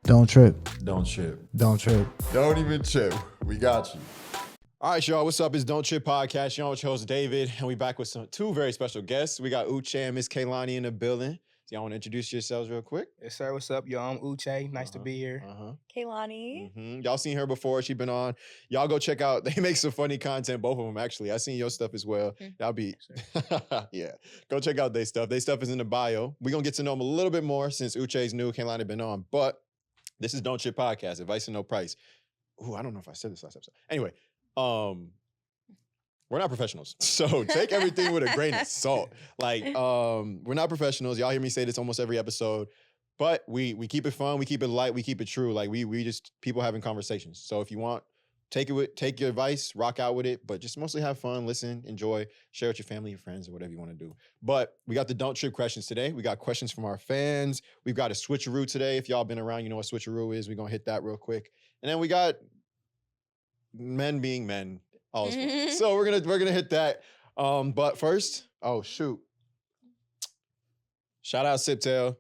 Don't trip. Don't trip. Don't trip. Don't even trip. We got you. All right, y'all. What's up? It's Don't Trip Podcast. Y'all with your host, David. And we back with two very special guests. We got Uche and Miss Kalani in the building. So y'all want to introduce yourselves real quick? Yes, sir. What's up, y'all? I'm Uche. Nice to be here. Kaylani. Y'all seen her before. She been on. Y'all go check out. They make some funny content, both of them, actually. I seen your stuff as well. Y'all be, yeah. Go check out their stuff. Their stuff is in the bio. We're going to get to know them a little bit more since Uche's new, Kalani been on. But this is Don't Trip Podcast. Advice and no price. Ooh, I don't know if I said this last episode. Anyway, we're not professionals. So take everything with a grain of salt. Like, we're not professionals. Y'all hear me say this almost every episode. But we keep it fun, we keep it light, we keep it true. Like we just people having conversations. So if you want, take your advice, rock out with it, but just mostly have fun, listen, enjoy, share with your family, your friends, or whatever you want to do. But we got the Don't Trip questions today. We got questions from our fans. We've got a switcheroo today. If y'all been around, you know what switcheroo is. We're gonna hit that real quick. And then we got men being men. So we're gonna hit that. But first, oh shoot. Shout out Siptail.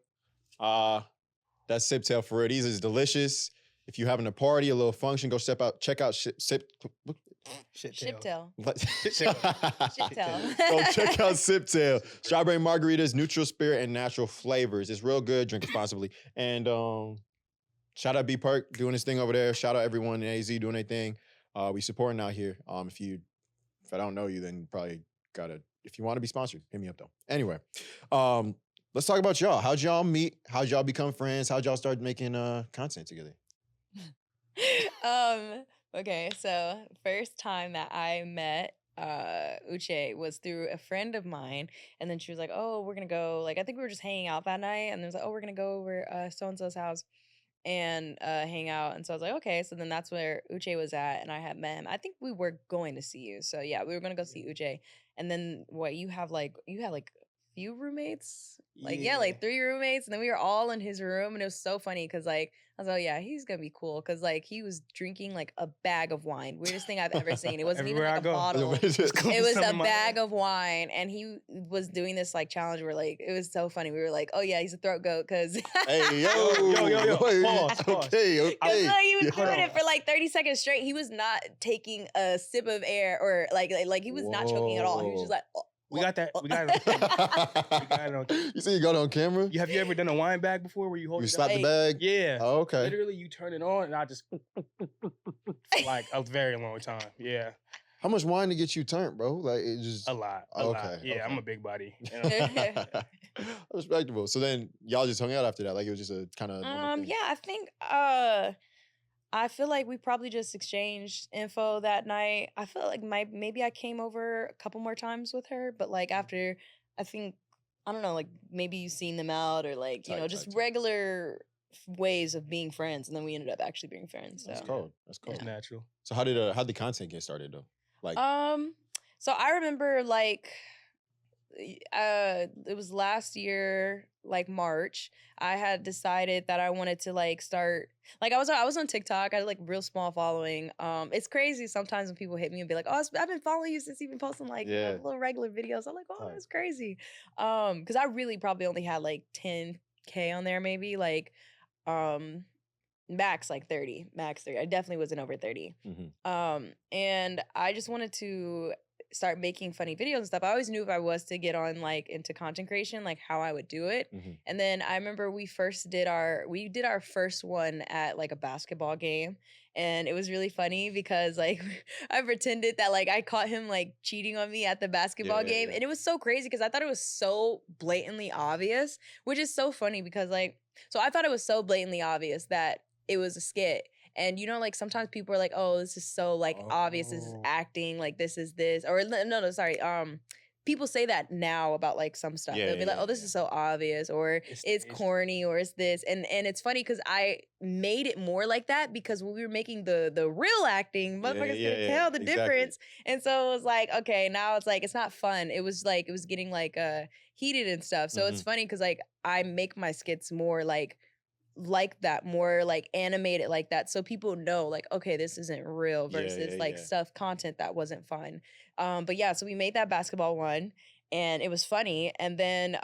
That's Siptail for real. These is delicious. If you're having a party, a little function, go check out Shiptail. Go check out Siptail. Strawberry margaritas, neutral spirit, and natural flavors. It's real good. Drink responsibly. And shout out B Perk doing his thing over there. Shout out everyone in AZ doing their thing. We supporting out here. If I don't know you, then you probably gotta. If you want to be sponsored, hit me up though. Anyway, let's talk about y'all. How'd y'all meet? How'd y'all become friends? How'd y'all start making content together? Okay, so first time that I met Uche was through a friend of mine, and then she was like, "Oh, we're gonna go." Like, I think we were just hanging out that night, and it was like, "Oh, we're gonna go over so and so's house and hang out." And so I was like, "Okay." So then that's where Uche was at, and I had met him. I think we were going to see you. So yeah, we were gonna go see Uche, and then you had like few roommates, like like 3 roommates, and then we were all in his room, and it was so funny because like I was like, oh yeah, he's gonna be cool because like he was drinking like a bag of wine, weirdest thing I've ever seen. It wasn't even like a bottle. It was a bag of wine, and he was doing this like challenge where like it was so funny. We were like, oh yeah, he's a throat goat because hey yo, Pause. Okay. He was doing it for like 30 seconds straight. He was not taking a sip of air or like he was not choking at all. He was just like. We got that. We got it on camera. You see you got it on camera? Have you ever done a wine bag before where you hold You it slap up? the bag? Yeah. Oh, okay. Literally, you turn it on and I just for like a very long time. Yeah. How much wine to get you turned, bro? Like it just A lot. A lot. Yeah, I'm a big buddy. You know? Respectable. So then y'all just hung out after that. Like it was just a kind of Yeah, I think I feel like we probably just exchanged info that night. I feel like maybe I came over a couple more times with her, but like after, I think, I don't know, like maybe you've seen them out or like, just regular ways of being friends. And then we ended up actually being friends. So. That's cool. That's cool. It's natural. So how'd the content get started though? Like so I remember like it was last year, like March, I had decided that I wanted to like start, like I was on TikTok. I had like real small following. It's crazy sometimes when people hit me and be like, "Oh, I've been following you since you've been posting like little regular videos." I'm like, "Oh, that's crazy," because I really probably only had like 10K on there, maybe like max like 30, max 30. I definitely wasn't over 30. And I just wanted to start making funny videos and stuff. I always knew if I was to get on like into content creation, like how I would do it. And then I remember we did our first one at like a basketball game. And it was really funny because like I pretended that like I caught him like cheating on me at the basketball game. And it was so crazy because I thought it was so blatantly obvious, which is so funny because like, so I thought it was so blatantly obvious that it was a skit. And like sometimes people are like, oh, this is so like obvious, this is acting, like this is this, or no, sorry. People say that now about like some stuff. They'll be like, oh, this is so obvious, or it's corny, or it's this. And it's funny because I made it more like that because when we were making the real acting, motherfuckers could tell the difference. And so it was like, okay, now it's like, it's not fun. It was getting like heated and stuff. So it's funny because like I make my skits more like that, more like animated like that, so people know like, okay, this isn't real versus stuff content that wasn't fun. But yeah, so we made that basketball one and it was funny, and then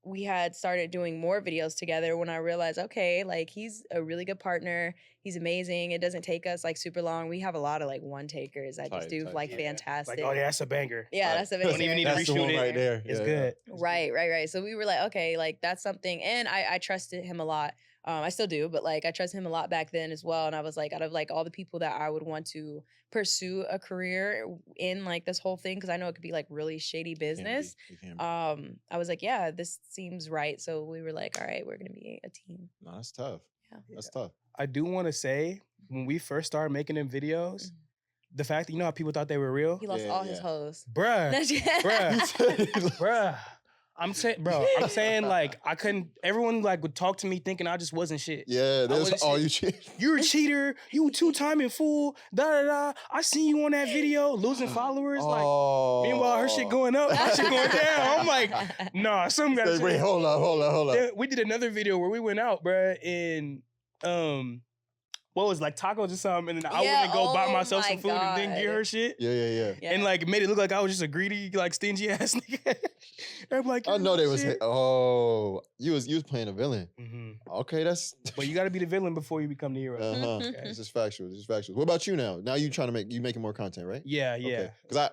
we had started doing more videos together when I realized, okay, like he's a really good partner. He's amazing. It doesn't take us like super long. We have a lot of like one takers that just do like Yeah. fantastic. Like, oh yeah, that's a banger. Yeah, Right. that's a Don't even need to That's the reshoot one it. right there. It's Yeah, good. Right. So we were like, okay, like that's something, and I trusted him a lot. I still do, but like I trust him a lot back then as well. And I was like, out of like all the people that I would want to pursue a career in like this whole thing, because I know it could be like really shady business. It can be. I was like, yeah, this seems right. So we were like, all right, we're gonna be a team. No, that's tough. Yeah. That's tough. I do want to say, when we first started making them videos, the fact that, you know how people thought they were real? He lost all his hoes. Bruh. Bruh. Bruh. I'm saying like I couldn't. Everyone like would talk to me thinking I just wasn't shit. Yeah, that's all you cheat. You're a cheater. You a two-timing fool. Da da da. I seen you on that video losing followers. Like, meanwhile her shit going up, my shit going down. I'm like, nah, something got to Wait, hold up. Yeah, we did another video where we went out, bruh, and what was like tacos or something, and then I went and go buy myself some food and then get her shit. Yeah. And like made it look like I was just a greedy, like stingy ass nigga. I'm like, I know they was. shit. You was playing a villain. Mm-hmm. Okay, that's. But you got to be the villain before you become the hero. Okay. This is factual. What about you now? Now you trying to making more content, right? Yeah. Because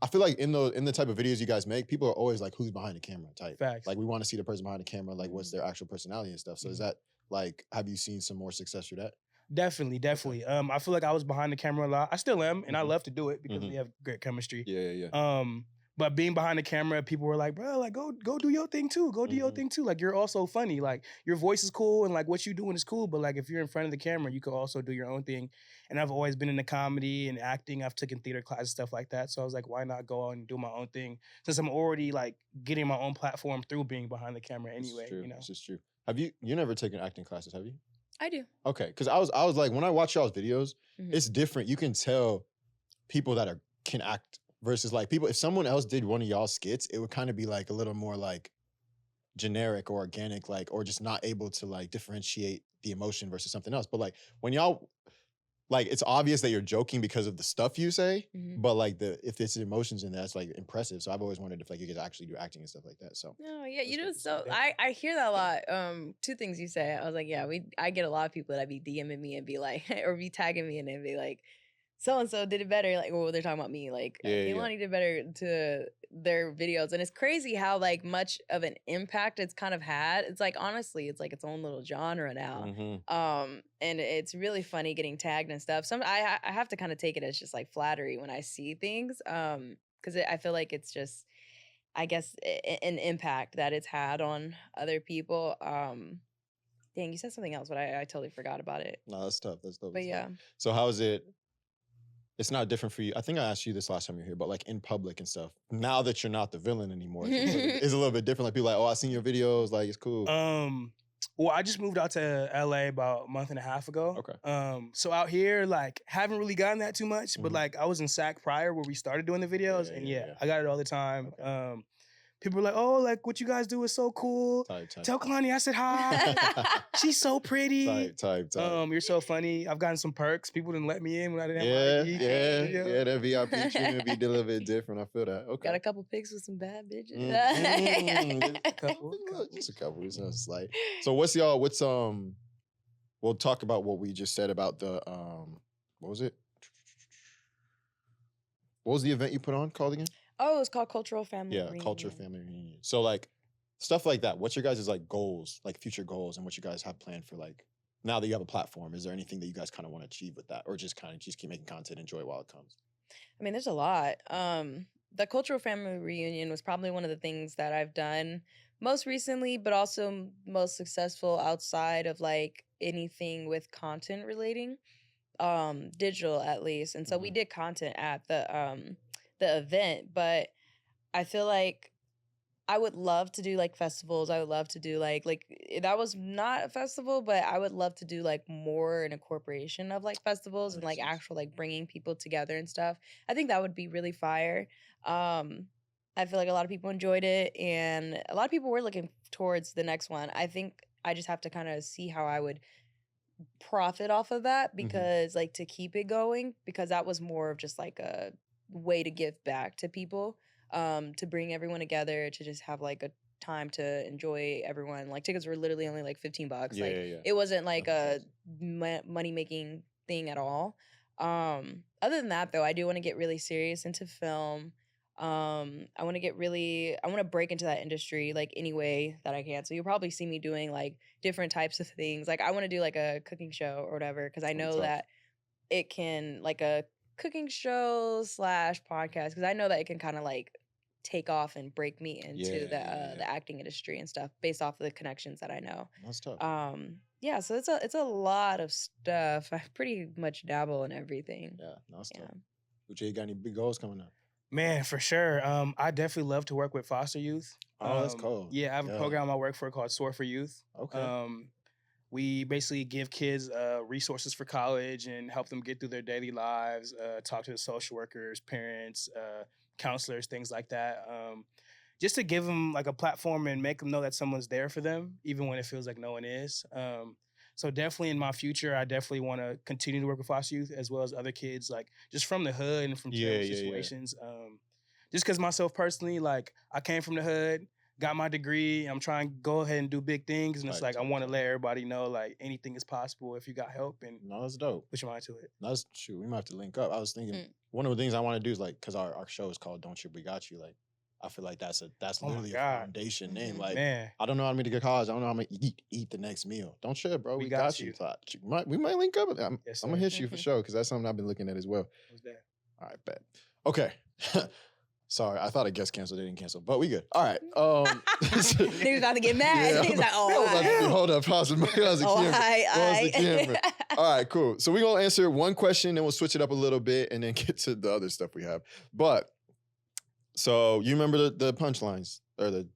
I feel like in the type of videos you guys make, people are always like, who's behind the camera type. Facts. Like we want to see the person behind the camera, like what's their actual personality and stuff. So is that like, have you seen some more success through that? Definitely. I feel like I was behind the camera a lot. I still am, and I love to do it because we have great chemistry. Yeah. But being behind the camera, people were like, bro, like go do your thing too. Go do your thing too. Like you're also funny. Like your voice is cool and like what you doing is cool. But like if you're in front of the camera, you could also do your own thing. And I've always been into comedy and acting. I've taken theater classes, stuff like that. So I was like, why not go out and do my own thing? Since I'm already like getting my own platform through being behind the camera anyway. True. You know, This is true. Have you never taken acting classes, have you? I do. Okay, because I was like, when I watch y'all's videos, it's different. You can tell people that can act versus like people. If someone else did one of y'all's skits, it would kind of be like a little more like generic or organic, like or just not able to like differentiate the emotion versus something else. But like when y'all, like it's obvious that you're joking because of the stuff you say, but like if it's emotions in there, it's like impressive. So I've always wondered if like you guys actually do acting and stuff like that. So no, yeah, you know, so I hear that a lot. Two things you say. I was like, yeah, I get a lot of people that be DMing me and be like, or be tagging me and then be like, so and so did it better. Like, well, they're talking about me. Like, Kalani did better to their videos, and it's crazy how like much of an impact it's kind of had. It's like honestly, it's like its own little genre now. And it's really funny getting tagged and stuff. I have to kind of take it as just like flattery when I see things, because I feel like it's just, I guess, an impact that it's had on other people. Dang, you said something else, but I totally forgot about it. No, that's tough. That's tough. But yeah. So how is it? It's not different for you. I think I asked you this last time you were here, but like in public and stuff. Now that you're not the villain anymore, it's a little bit different. Like people are like, oh, I seen your videos. Like it's cool. Well, I just moved out to LA about a month and a half ago. Okay. So out here, like, haven't really gotten that too much, but like I was in SAC prior where we started doing the videos, and I got it all the time. Okay. People were like, oh, like what you guys do is so cool. Tell Kalani I said hi. She's so pretty. Type. You're so funny. I've gotten some perks. People didn't let me in when I didn't have my ID. Yeah, that VIP treatment be a little bit different. I feel that. Okay. Got a couple pics with some bad bitches. Just a couple. It's not slight. So what's we'll talk about what we just said about the what was it? What was the event you put on called again? Oh, it was called Cultural Family Reunion. Yeah, Culture Family Reunion. So like stuff like that. What's your guys' like goals, like future goals, and what you guys have planned for like now that you have a platform? Is there anything that you guys kind of want to achieve with that, or just keep making content, enjoy it while it comes? I mean, there's a lot. The Cultural Family Reunion was probably one of the things that I've done most recently, but also most successful outside of like anything with content relating, digital at least. And so we did content at the event, but I feel like I would love to do like festivals. I would love to do like that was not a festival, but I would love to do like more an incorporation of like festivals and like actual like bringing people together and stuff. I think that would be really fire. I feel like a lot of people enjoyed it, and a lot of people were looking towards the next one. I think I just have to kind of see how I would profit off of that, because like to keep it going, because that was more of just like a way to give back to people, to bring everyone together, to just have like a time to enjoy everyone. Like tickets were literally only like $15. Yeah, Like yeah. it wasn't like That's a money making thing at all. Other than that though, I do want to get really serious into film. I want to break into that industry like any way that I can. So you'll probably see me doing like different types of things. Like I want to do like a cooking show or whatever, because I know that it can, like a cooking show / podcast, because I know that it can kind of like take off and break me into the acting industry and stuff based off of the connections that I know. That's tough. Yeah, so it's a lot of stuff. I pretty much dabble in everything. Yeah, that's tough. Uche, you got any big goals coming up? Man, for sure. I definitely love to work with foster youth. Oh, that's cool. Yeah, I have a program I work for called Soar for Youth. Okay. We basically give kids resources for college and help them get through their daily lives, talk to the social workers, parents, counselors, things like that. Just to give them like a platform and make them know that someone's there for them, even when it feels like no one is. So definitely in my future, I definitely want to continue to work with foster youth as well as other kids, like just from the hood and from terrible situations. Just because myself personally, like I came from the hood, got my degree, I'm trying to go ahead and do big things. And it's like, I want to let everybody know like anything is possible if you got help. And no, that's dope. Put your mind to it. That's true. We might have to link up. I was thinking one of the things I want to do is like, because our show is called Don't Trip, We Got You. Like, I feel like that's literally a foundation name. Like, man. I don't know how I'm going to get college. I don't know how I'm going to eat the next meal. Don't trip, bro. We got you. We might link up. I'm going to hit you for sure, because that's something I've been looking at as well. What's that? All right, bet. Okay. Sorry, I thought a guest canceled. They didn't cancel, but we good. All right. He was about to get mad. Yeah, he was like, hold up, pause. The camera. All right, cool. So we're going to answer one question, and we'll switch it up a little bit, and then get to the other stuff we have. But, so you remember the punchlines? Or the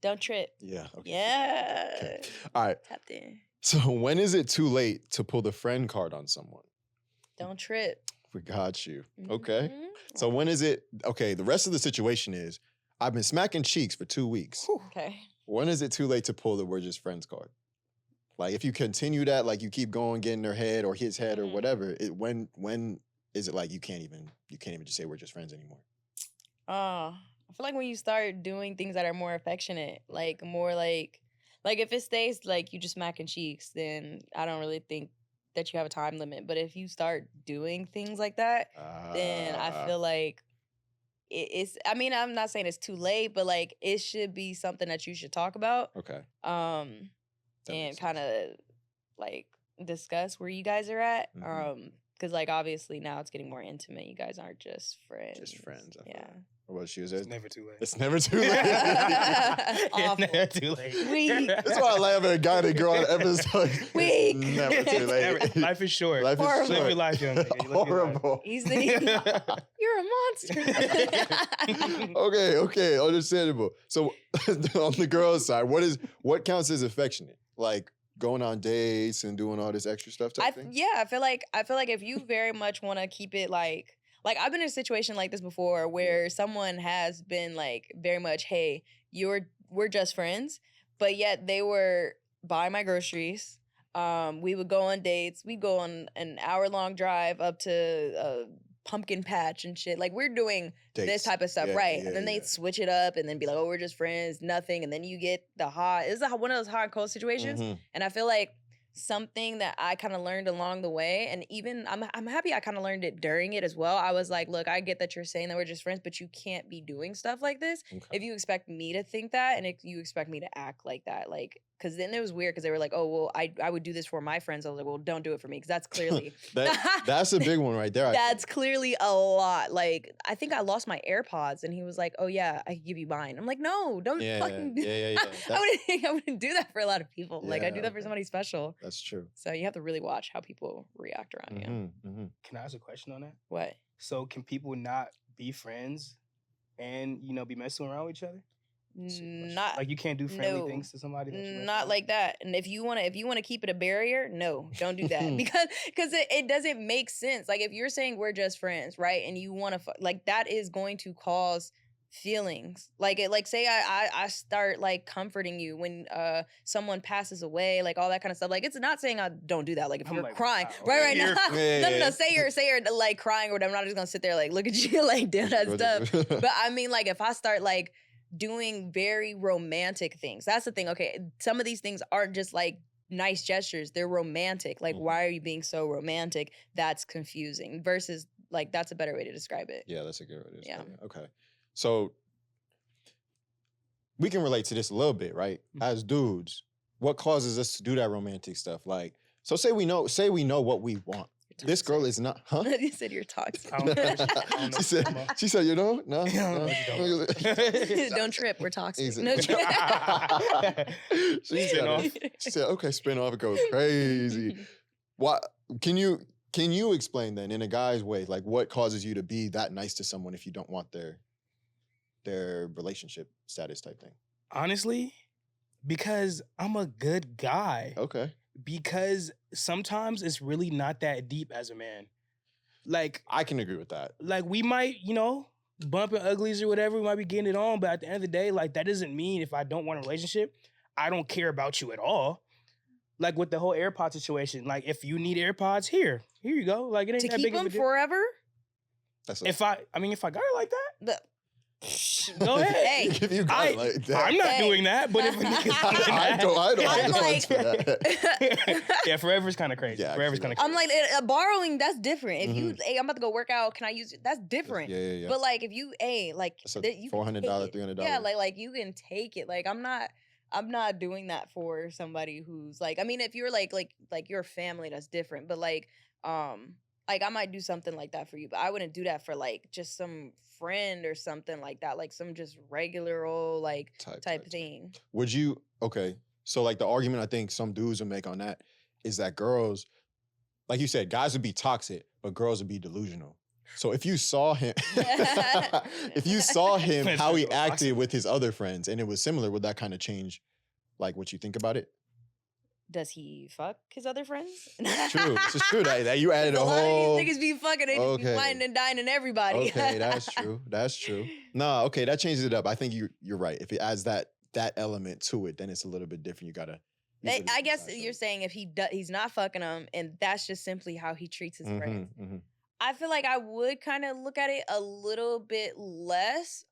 Don't trip. Yeah. Okay. Yeah. Okay. All right. Tapped in. So when is it too late to pull the friend card on someone? Don't trip. We got you. Okay. So when is it? Okay, the rest of the situation is I've been smacking cheeks for 2 weeks. Okay. When is it too late to pull the we're just friends card? Like if you continue that, like you keep going, getting their head or his head or whatever, when is it like you can't even just say we're just friends anymore? I feel like when you start doing things that are more affectionate, like more like if it stays like you just smacking cheeks, then I don't really think that you have a time limit. But if you start doing things like that, then I feel like it's, I mean, I'm not saying it's too late, but like it should be something that you should talk about. Okay. And kind of like discuss where you guys are at. Because like obviously now it's getting more intimate. You guys aren't just friends. Just friends. Yeah. What she was It's never too late. It's never too late. It's never too late. That's why I laugh at a guy that go on episode. Weak. Never too late. Life is short. Life is short. Live your life, young nigga. Horrible. You're a monster. Okay, understandable. So on the girl's side, what counts as affectionate? Like going on dates and doing all this extra stuff type thing? Yeah, I feel like if you very much want to keep it like I've been in a situation like this before where someone has been like very much, hey, we're just friends, but yet they were buying my groceries. We would go on dates. We'd go on an hour-long drive up to a pumpkin patch and shit. Like we're doing this type of stuff, right? And then they'd switch it up and then be like, oh, we're just friends, nothing. And then you get the hot. It's one of those hot and cold situations. And I feel like something that I kind of learned along the way, and even I'm happy I kind of learned it during it as well. I was like, look, I get that you're saying that we're just friends, but you can't be doing stuff like this if you expect me to think that and if you expect me to act like that. Like, because then it was weird because they were like, oh, well, I would do this for my friends. I was like, well, don't do it for me because that's clearly that's a big one right there. That's clearly a lot. Like, I think I lost my AirPods and he was like, oh yeah, I can give you mine. I'm like, no, don't fucking I wouldn't do that for a lot of people. Like I do that for somebody special. That's true. So you have to really watch how people react around you. Can I ask a question on that? What? So can people not be friends and, be messing around with each other? Not like you can't do friendly things to somebody. Not like that. And if you want to keep it a barrier, no, don't do that because it doesn't make sense. Like if you're saying we're just friends, right, and you want to like that is going to cause feelings. Like say I start like comforting you when someone passes away, like all that kind of stuff. Like it's not saying I don't do that. Like if you're like, crying, right now, no, say you're like crying or whatever. I'm not just gonna sit there like look at you like doing that stuff. But I mean like if I start like doing very romantic things. That's the thing. Okay, some of these things aren't just like nice gestures. They're romantic. Like, why are you being so romantic? That's confusing. Versus, like, that's a better way to describe it. Yeah, that's a good way to describe it. Okay. So we can relate to this a little bit, right? As dudes, what causes us to do that romantic stuff? Like, so say we know what we want. This girl is not, huh? You said you're toxic. She said, you know, no. Don't trip. We're toxic. No, she said, okay, spin off, it goes crazy. What can you explain then in a guy's way, like what causes you to be that nice to someone if you don't want their relationship status type thing? Honestly, because I'm a good guy. Okay. Because sometimes it's really not that deep as a man. Like, I can agree with that. Like, we might, bumping uglies or whatever, we might be getting it on, but at the end of the day, like, that doesn't mean if I don't want a relationship, I don't care about you at all. Like, with the whole AirPod situation, like, if you need AirPods, here you go. Like, it ain't to that keep big of a them deal. forever? If I got it like that, go ahead. Hey, if you got it like that. I'm not doing that, but if a nigga's doing that, I don't I'm like, for that. yeah, forever's kind of crazy. Yeah, Forever's kind of crazy. I'm like, borrowing, that's different. If you, hey, I'm about to go work out, can I use it? That's different. Yeah. But like, if you, like, $400, $300. Yeah, like you can take it. Like, I'm not doing that for somebody who's like, I mean, if you're like your family, that's different. But like I might do something like that for you, but I wouldn't do that for like just some friend or something like that, like some just regular old like type thing. Would you? Okay, so like the argument I think some dudes will make on that is that girls, like you said, guys would be toxic, but girls would be delusional. So if you saw him, how he acted with his other friends, and it was similar, would that kind of change, like what you think about it? Does he fuck his other friends? True. This is true. That you added a whole... lot of these niggas be fucking, they just be whining and dining everybody. Okay, that's true. That's true. Nah, okay, that changes it up. I think you're right. If it adds that element to it, then it's a little bit different. You gotta... I guess you're saying if he's not fucking them, and that's just simply how he treats his friends. Mm-hmm. I feel like I would kind of look at it a little bit less.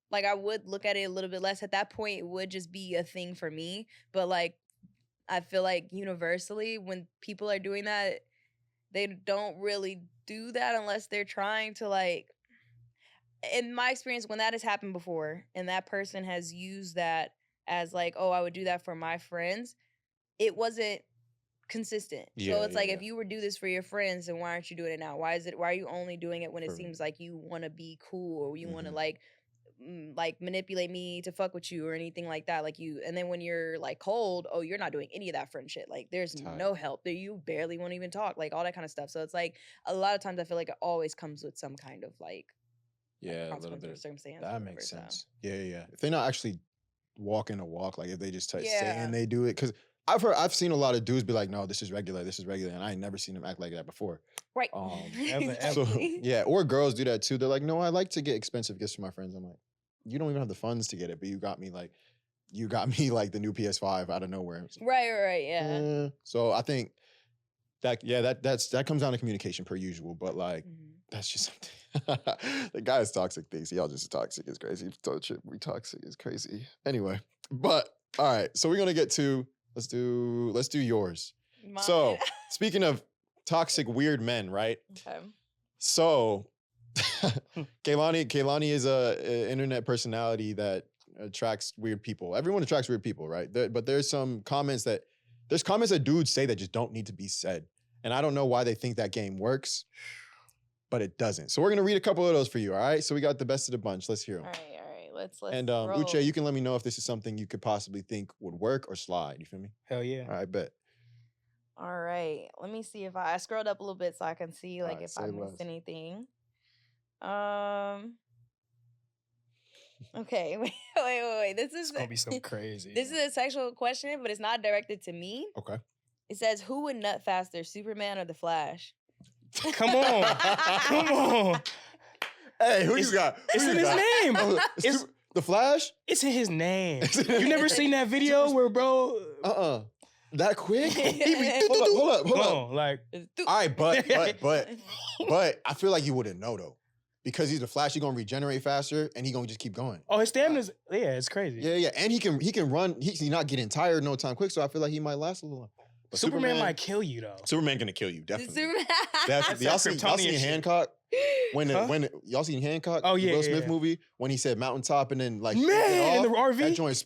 Like I would look at it a little bit less. At that point, it would just be a thing for me. But like, I feel like universally, when people are doing that, they don't really do that unless they're trying to like, in my experience, when that has happened before and that person has used that as like, oh, I would do that for my friends, it wasn't consistent. So it's like, if you would do this for your friends, then why aren't you doing it now? Why are you only doing it when it seems like you want to be cool or you want to like manipulate me to fuck with you or anything like that, like you, and then when you're like cold, oh, you're not doing any of that friend shit, like there's no help there, you barely won't even talk, like all that kind of stuff. So it's like a lot of times I feel like it always comes with some kind of like a little bit of circumstance. That makes sense. So. Yeah. If they're not actually walking a walk, like if they just saying they do it, because I've seen a lot of dudes be like, no, this is regular, and I ain't never seen them act like that before. Right. Ever. So, yeah, or girls do that too. They're like, no, I like to get expensive gifts for my friends. I'm like, you don't even have the funds to get it, but you got me like the new PS5 out of nowhere. Right, yeah. So I think that comes down to communication per usual, but like that's just something. The guy's toxic things. Y'all just toxic is crazy. We toxic is crazy. Anyway, but all right. So we're gonna get to let's do yours. Mine. So speaking of toxic weird men, right? Okay. So Kalani is a internet personality that attracts weird people. Everyone attracts weird people, right? But there's comments that dudes say that just don't need to be said. And I don't know why they think that game works, but it doesn't. So we're going to read a couple of those for you, all right? So we got the best of the bunch. Let's hear them. All right. Let's and roll. Uche, you can let me know if this is something you could possibly think would work or slide. You feel me? Hell yeah. All right, bet. All right. Let me see if I scrolled up a little bit so I can see like if I missed anything. Okay, wait. This is gonna be so crazy. This is a sexual question, but it's not directed to me. Okay. It says, who would nut faster, Superman or the Flash? Come on. Hey, who you got? It's in his name. It's the Flash? It's in his name. You never seen that video where bro? That quick? Hold up. Like, all right, but I feel like you wouldn't know though. because he's the Flash, he's gonna regenerate faster and he's gonna just keep going. Oh, his stamina's it's crazy. Yeah, and he can run. He's not getting tired no time quick, so I feel like he might last a little. But Superman might kill you though. Superman gonna kill you definitely. Superman. Definitely. Y'all seen Kryptonian shit. Hancock? When y'all seen Hancock? Oh, the yeah, Will yeah, Smith yeah. movie when he said mountaintop and then like Man, in the RV? that joint.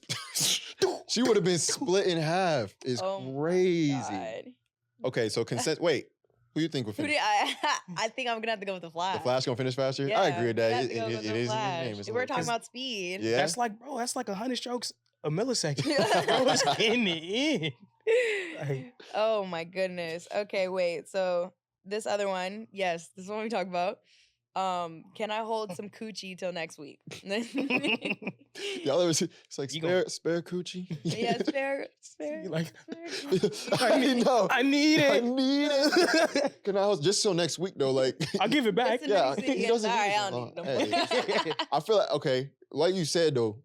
She would have been split in half. It's crazy. God. Okay, so consent. Wait, who you think would Who finish? I think I'm gonna have to go with the Flash. The Flash gonna finish faster? Yeah, I agree with that. we have It to go with is the in his Flash. name. It's We're like- talking about speed. Yeah. That's like 100 strokes a millisecond. Bro, it's getting it in. Like, Oh my goodness. Okay, wait. So this other one, yes, this is what we talk about. Can I hold some coochie till next week? Y'all ever see? It's like You gon- spare coochie. Yeah, spare. like, I know. I need I it. need it. Can I host just till next week though? Like I'll give it back. Listen, yeah, let me see. he Yeah, doesn't sorry, need I it. don't need Hey. them. I feel like okay, like you said though,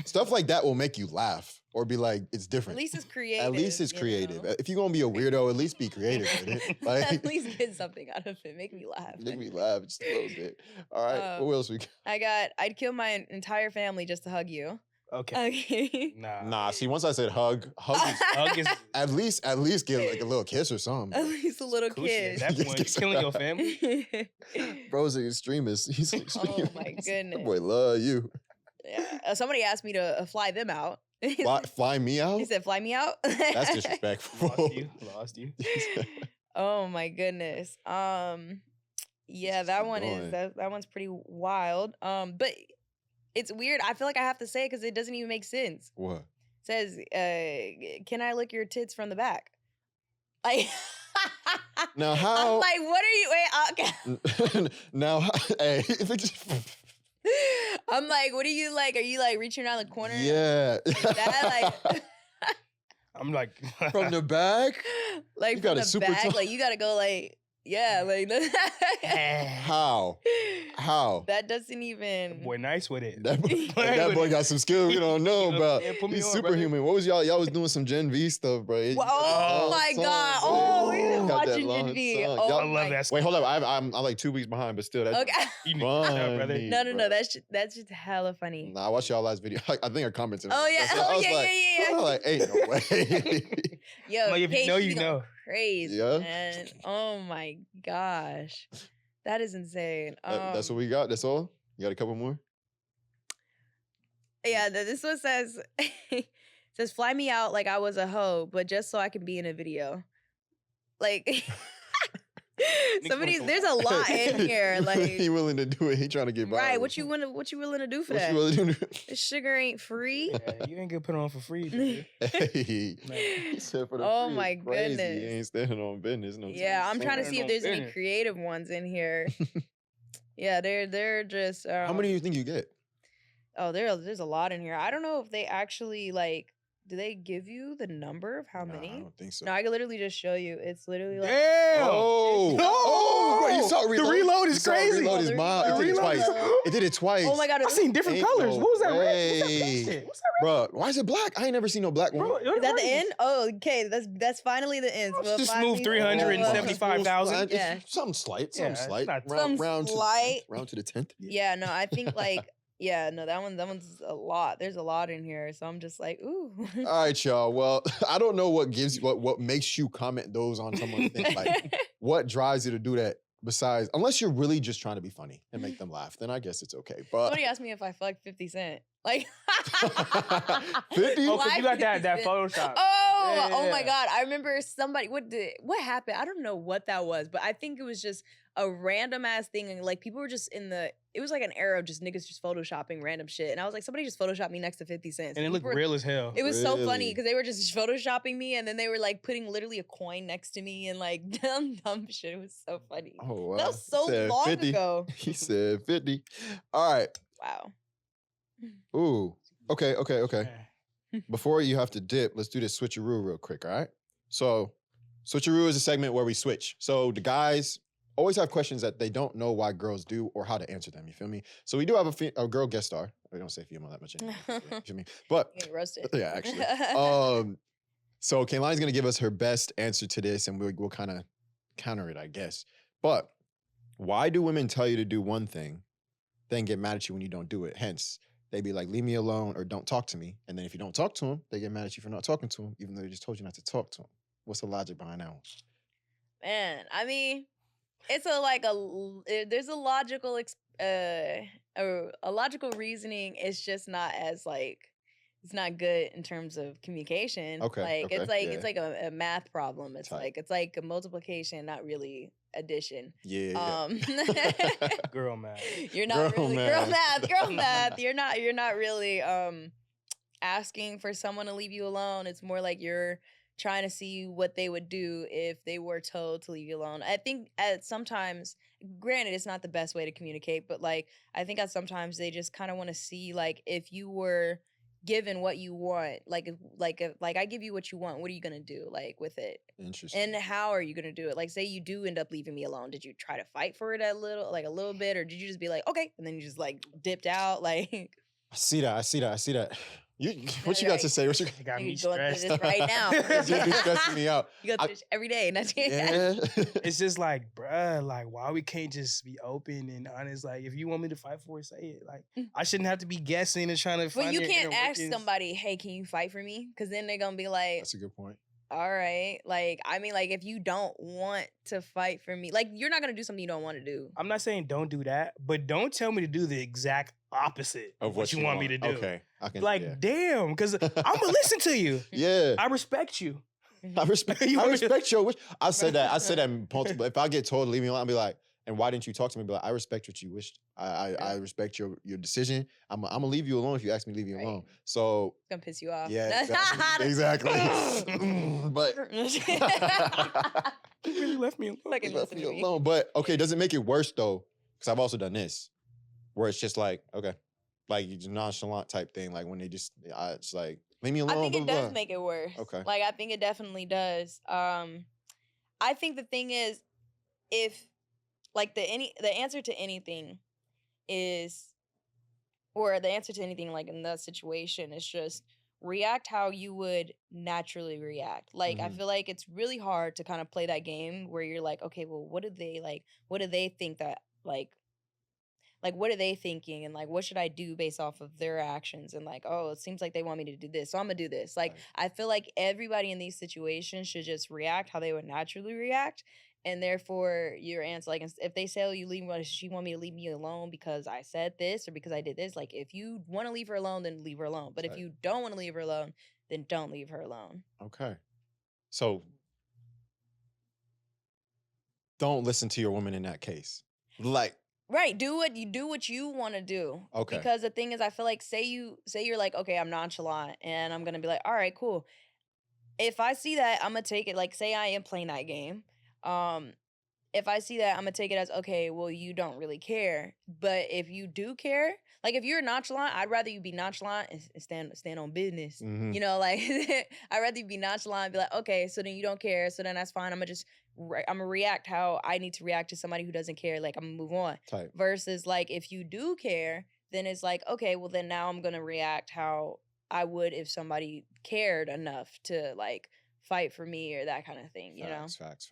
stuff like that will make you laugh or be like it's At different. least it's creative. At least it's you creative. know? If you're gonna be a weirdo, at least be creative with it. Like At least get something out of it. Make me laugh. make me laugh just a little bit. All right, Um, what else we got? I'd kill my entire family just to hug you. Okay. Okay. Nah, see, once I said hug is Hug is at least get like a little kiss or something. At least a little coochie. kid. At that point, you're killing your family. Bro's an extremist. He's an Oh extremist. my That goodness. boy love you. Yeah. Somebody asked me to fly them out. Fly me out? He said, "Fly me out." That's disrespectful. Lost you. Oh my goodness. Yeah, that one is that one's pretty wild. But it's weird. I feel like I have to say it because it doesn't even make sense. What? It says, "Can I lick your tits from the back?" Like, Now I'm how? like, what are you? Wait, okay. Now, hey, if it just, I'm like, what are you like? Are you like reaching around the corner? yeah, That like. I'm like from the back. Like You from gotta the super back, tongue- like you gotta go like like How? How? that doesn't even boy, nice with it. That boy got some skills we don't know about. Yeah, put me He's on, brother. superhuman. What was y'all was doing some Gen V stuff, bro. Well, oh my god! Oh, we've been Got that watching long Gen V. song. Oh Y'all- I love my- that. Wait, hold up. I'm like 2 weeks behind, but still, that's Okay. You need to stop, brother. funny, No, bro. that's just hella funny. Nah, I watched y'all last video. I think I commented. Oh, yeah. That's what I Oh, was yeah, like, yeah, yeah. I was like, ain't no way. Yo, Like, if you Kate, know, she's you going know. Crazy, Yeah. man. Oh my gosh, that is insane. That's what we got. That's all. You got a couple more? Yeah, this one says says fly me out like I was a hoe, but just so I can be in a video. Like there's a lot in here. Like he willing to do it. He trying to get viral. right, what you willing to do for What that? you willing to do? This sugar ain't free. Yeah, you ain't gonna put it on for free. Dude. Hey, he said for the Oh free, my it's crazy. goodness. He ain't standing on business. No Yeah, time I'm trying to soon. see if no there's any business. creative ones in here. Yeah, they're just How many do you think you get? Oh, there's a lot in here. I don't know if they actually like do they give you the number of how Nah, many? I don't think so. No, I could literally just show you. It's literally like Damn. Oh, No! oh, bro, you saw it The reload You is saw it crazy. Reload Oh, is the mild. It reload. did it twice. Reload. It did it twice. Oh my god, I seen different Ain't colors. no What was that red? What's that way. black shit? What's that Bro, why is it black? I ain't never seen no black one. red? Bro, is that the end? Oh, okay. That's finally the end. Let's just finally- move 375,000. It's Yeah. something slight. Yeah, Something it's slight. not- Some round slight. round to the 10th. Yeah, no, I think like yeah, no, that one's a lot. There's a lot in here, so I'm just like, ooh. All right, y'all. Well, I don't know what gives you what makes you comment those on someone's thing. Like, what drives you to do that? Besides, unless you're really just trying to be funny and make them laugh, then I guess it's okay. But Somebody asked me if I fucked 50 Cent. Like 50? Oh, Why cause you got 50 that Cent? Photoshop. Oh, oh my Yeah. god! I remember somebody. What happened? I don't know what that was, but I think it was just a random ass thing, and like people were just in the. It was like an era of just niggas just photoshopping random shit, and I was like, somebody just photoshopped me next to 50 Cent. And it looked real as hell. It was so funny Really? because they were just photoshopping me, and then they were like putting literally a coin next to me and like dumb shit. It was so funny. oh wow. That was so Said long 50. ago. He said 50. All right. Wow. Ooh. Okay. Yeah. Before you have to dip, let's do this switcheroo real quick, all right? So, switcheroo is a segment where we switch. So, the guys always have questions that they don't know why girls do or how to answer them, you feel me? So, we do have a girl guest star. We don't say female that much anymore, you feel me? But, Get roasted. yeah, actually. So, Kalani's going to give us her best answer to this, and we'll kind of counter it, I guess. But, Why do women tell you to do one thing, then get mad at you when you don't do it? Hence, they be like, leave me alone or don't talk to me. And then if you don't talk to them, they get mad at you for not talking to them, even though they just told you not to talk to them. What's the logic behind that one? Man, I mean, it's there's a logical a logical reasoning. It's just not as like, it's not good in terms of communication. Okay, Like okay, it's like a math problem. It's Tight. like a multiplication, not really addition. Yeah. Girl math. You're not Girl really math. girl math. You're not really asking for someone to leave you alone. It's more like you're trying to see what they would do if they were told to leave you alone. I think at sometimes, granted, it's not the best way to communicate, but like I think at sometimes they just kind of want to see like if you were given what you want, like I give you what you want, what are you gonna do like with it? Interesting. And how are you gonna do it? Like, say you do end up leaving me alone. Did you try to fight for it a little bit, or did you just be like, okay, and then you just like dipped out? Like, I see that. What you got to say? What you It got me you going through stressed. this right now. You're stressing me out. You go through this every day, and that's Yeah. It's just like, bruh, like, why we can't just be open and honest? Like, if you want me to fight for it, say it. Like, I shouldn't have to be guessing and trying to find But you your can't inner ask workings. somebody, hey, can you fight for me? Because then they're gonna be like, That's a good point. all right. Like, I mean, like, if you don't want to fight for me, like, you're not gonna do something you don't want to do. I'm not saying don't do that, but don't tell me to do the exact opposite of what you want me to do. Okay. I can, Like, yeah. damn, because I'm gonna listen to you. Yeah. I respect you. I respect You want me to- your wish. I said that multiple. If I get told to leave me alone, I'll be like, and why didn't you talk to me? Be like, I respect what you wished. I respect your decision. I'm gonna leave you alone if you ask me to leave you Right. alone. So It's gonna piss you off. yeah, exactly. But You really left me alone. Fucking left listen me to me. alone. But okay, does it make it worse though? Because I've also done this, where it's just like, okay, like you just nonchalant type thing. Like when they just, it's like, leave me alone. I think blah, it blah, does blah. make it worse. Okay. Like, I think it definitely does. I think the thing is, if like the answer to anything is, or the answer to anything like in that situation is just react how you would naturally react. Like, I Mhm. feel like it's really hard to kind of play that game where you're like, okay, well, what do they like? What do they think that like what are they thinking, and like what should I do based off of their actions, and like, oh, it seems like they want me to do this, so I'm gonna do this. Like, Right. I feel like everybody in these situations should just react how they would naturally react. And therefore your answer, like, if they say, oh, you leave me, she want me to leave me alone because I said this or because I did this, like, if you want to leave her alone, then leave her alone. But if Right. you don't want to leave her alone, then don't leave her alone. Okay. So don't listen to your woman in that case. Like, Right. Do what you want to do. Okay. Because the thing is, I feel like say you're like, okay, I'm nonchalant and I'm gonna be like, all right, cool. If I see that, I'm gonna take it, like, say I am playing that game. If I see that, I'm gonna take it as, okay, well, you don't really care. But if you do care, like, if you're nonchalant, I'd rather you be nonchalant and stand on business. Mhm. You know, like, I'd rather you be nonchalant and be like, okay, so then you don't care, so then that's fine. I'm gonna react how I need to react to somebody who doesn't care. Like, I'm gonna move on. type. Versus, like, if you do care, then it's like, okay, well, then now I'm gonna react how I would if somebody cared enough to like fight for me or that kind of thing, you know? Facts.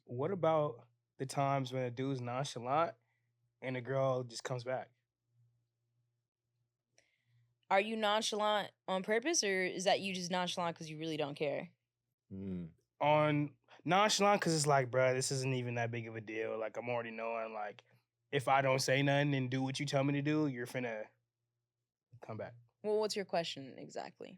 What about the times when a dude's nonchalant and the girl just comes back? Are you nonchalant on purpose, or is that you just nonchalant because you really don't care? Mm. On nonchalant, because it's like, bruh, this isn't even that big of a deal. Like, I'm already knowing, like, if I don't say nothing and do what you tell me to do, you're finna come back. Well, what's your question exactly?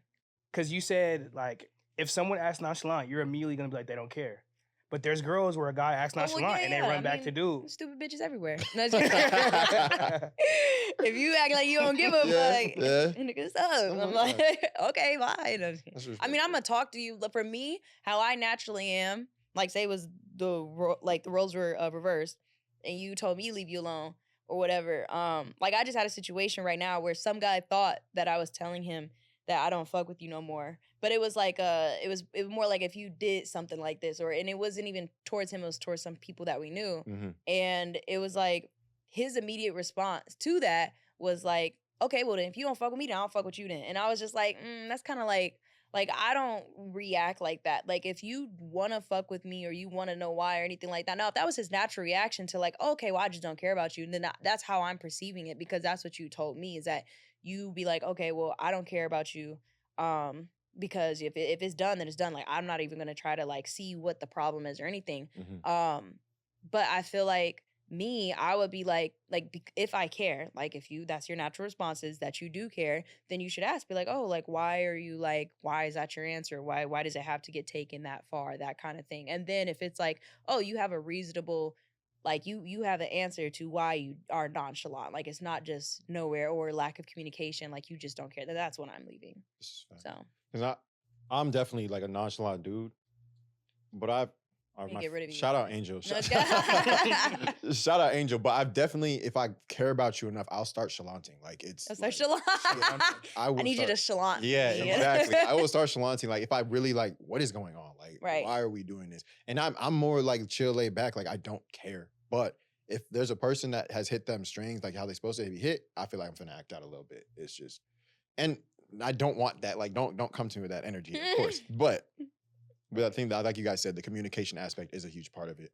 Because you said, like, if someone asks nonchalant, you're immediately gonna be like, they don't care. But there's girls where a guy asks Oh, well, nonchalant and they yeah, run I back to mean, dude. Stupid bitches everywhere. No, just kidding. If you act like you don't give a fuck, nigga, what's up? I'm like, okay, bye. No, just kidding. I mean, I'm gonna talk to you. For me, how I naturally am, like, say it was the roles were reversed, and you told me leave you alone or whatever. Like, I just had a situation right now where some guy thought that I was telling him that I don't fuck with you no more. But it was like it was more like if you did something like this, and it wasn't even towards him, it was towards some people that we knew. Mm-hmm. And it was like his immediate response to that was like, okay, well then if you don't fuck with me, then I don't fuck with you then. And I was just like, that's kind of like, Like, I don't react like that. Like, if you want to fuck with me or you want to know why or anything like that. Now, if that was his natural reaction to like, okay, well, I just don't care about you, then that's how I'm perceiving it, because that's what you told me, is that you be like, okay, well, I don't care about you. Because if it's done, then it's done. Like, I'm not even going to try to like see what the problem is or anything. But I feel like me, I would be like if I care, like if you, that's your natural response is that you do care, then you should ask, be like, oh, like why are you like, why is that your answer? Why does it have to get taken that far? That kind of thing. And then if it's like, oh, you have a reasonable, like you have an answer to why you are nonchalant, like it's not just nowhere or lack of communication, like you just don't care, then that's when I'm leaving. So Because I'm definitely like a nonchalant dude, but get rid of you. shout out Angel. No, Shout out Angel. But I've definitely, if I care about you enough, I'll start chalanting. Like it's. I'll start like, chalant. I need you to chalant. Yeah, me. exactly. I will start chalanting. Like if I really like, what is going on? Like, Right. why are we doing this? And I'm more like chill, laid back. Like I don't care. But if there's a person that has hit them strings, like how they supposed to be hit, I feel like I'm finna act out a little bit. It's just, and I don't want that. Like don't come to me with that energy, of course. But I think that, like you guys said, the communication aspect is a huge part of it.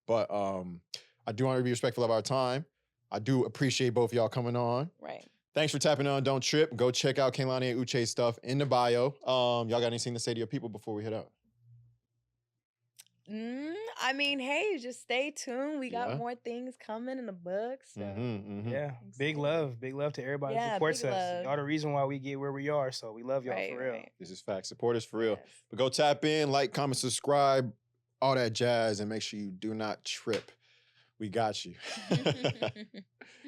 But I do want to be respectful of our time. I do appreciate both of y'all coming on. Right. Thanks for tapping on Don't Trip. Go check out Kalani and Uche's stuff in the bio. Y'all got anything to say to your people before we head out? I mean, hey, just stay tuned. We got Yeah. more things coming in the books. So. Yeah, big love to everybody who supports us. Y'all the reason why we get where we are, so we love y'all for real. Right. This is facts. Support us for real. Yes. But go tap in, like, comment, subscribe, all that jazz, and make sure you do not trip. We got you.